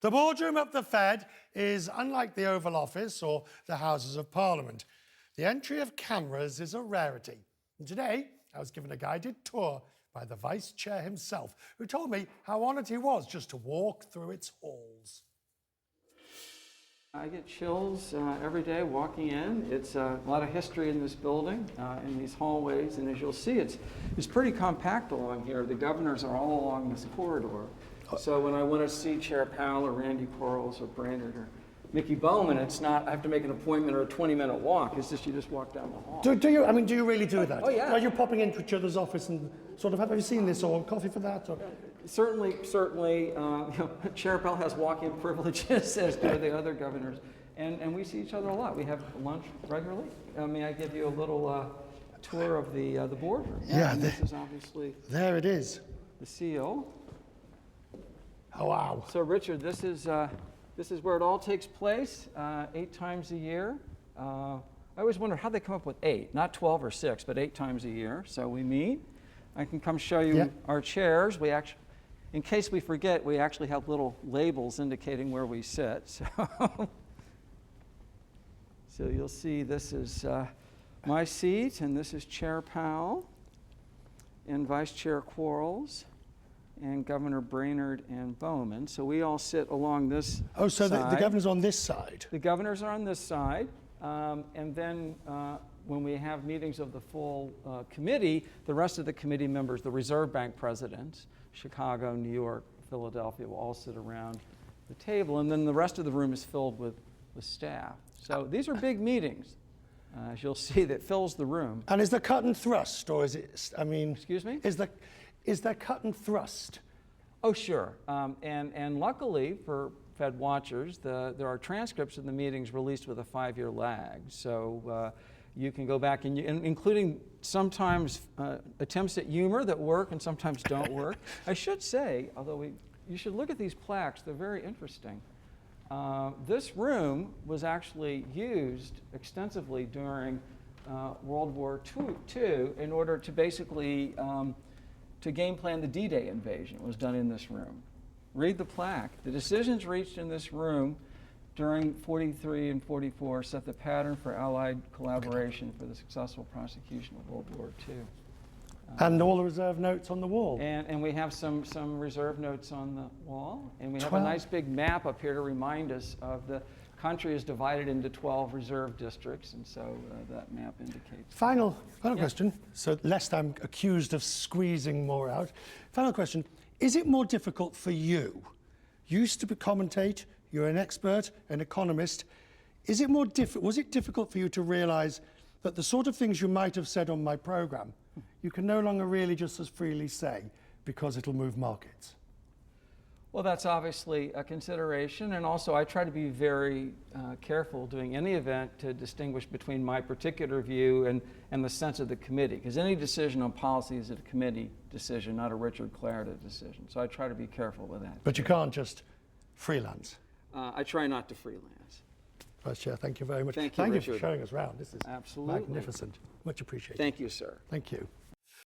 The boardroom of the Fed is unlike the Oval Office or the Houses of Parliament. The entry of cameras is a rarity. And today, I was given a guided tour by the Vice Chair himself, who told me how honoured he was just to walk through its halls. I get chills every day walking in. It's a lot of history in this building, in these hallways, and as you'll see, it's pretty compact along here. The governors are all along this corridor. So when I want to see Chair Powell or Randy Quarles or Brainerd or Mickey Bowman, it's not, I have to make an appointment or a 20-minute walk. It's just, you just walk down the hall. Do you really do that? Oh, yeah. Are you popping into each other's office and sort of, have you seen this or coffee for that? Or? Certainly, you know, Chair Powell has walk-in privileges, as do the other governors. And we see each other a lot. We have lunch regularly. May I give you a little tour of the boardroom? Yeah. This is obviously... There it is. The seal. Oh, wow. So, Richard, this is where it all takes place, 8 times a year. I always wonder how they come up with 8, not 12 or 6, but 8 times a year. So we meet. I can come show you our chairs. We actually, in case we forget, we actually have little labels indicating where we sit. So you'll see this is my seat, and this is Chair Powell and Vice Chair Quarles and Governor Brainerd and Bowman. So we all sit along this Oh, so side. the governor's on this side? The governors are on this side. And then when we have meetings of the full committee, the rest of the committee members, the Reserve Bank presidents, Chicago, New York, Philadelphia, will all sit around the table. And then the rest of the room is filled with staff. So these are big meetings, as you'll see, that fills the room. And is the cut and thrust, or is it, I mean... Excuse me? Is there cut and thrust? Oh, sure. And luckily for Fed watchers, there are transcripts of the meetings released with a 5-year lag. So you can go back, and including sometimes attempts at humor that work and sometimes don't work. I should say, although you should look at these plaques, they're very interesting. This room was actually used extensively during World War II in order to basically to game plan the D-Day invasion. It was done in this room. Read the plaque. The decisions reached in this room during 43 and 44 set the pattern for Allied collaboration for the successful prosecution of World War II. And all the reserve notes on the wall. And we have some reserve notes on the wall. And we have a nice big map up here to remind us of the country is divided into 12 reserve districts, and so that map indicates. Final question, so lest I'm accused of squeezing more out. Final question, is it more difficult for you? You used to commentate, you're an expert, an economist. Was it difficult for you to realize that the sort of things you might have said on my program, you can no longer really just as freely say because it'll move markets? Well, that's obviously a consideration, and also I try to be very careful doing any event to distinguish between my particular view and the sense of the committee, because any decision on policy is a committee decision, not a Richard Clarida decision. So I try to be careful with that. But you can't just freelance. I try not to freelance. Vice Chair, thank you very much. Thank you, Richard. For showing us around. This is absolutely magnificent. Much appreciated. Thank you, sir. Thank you.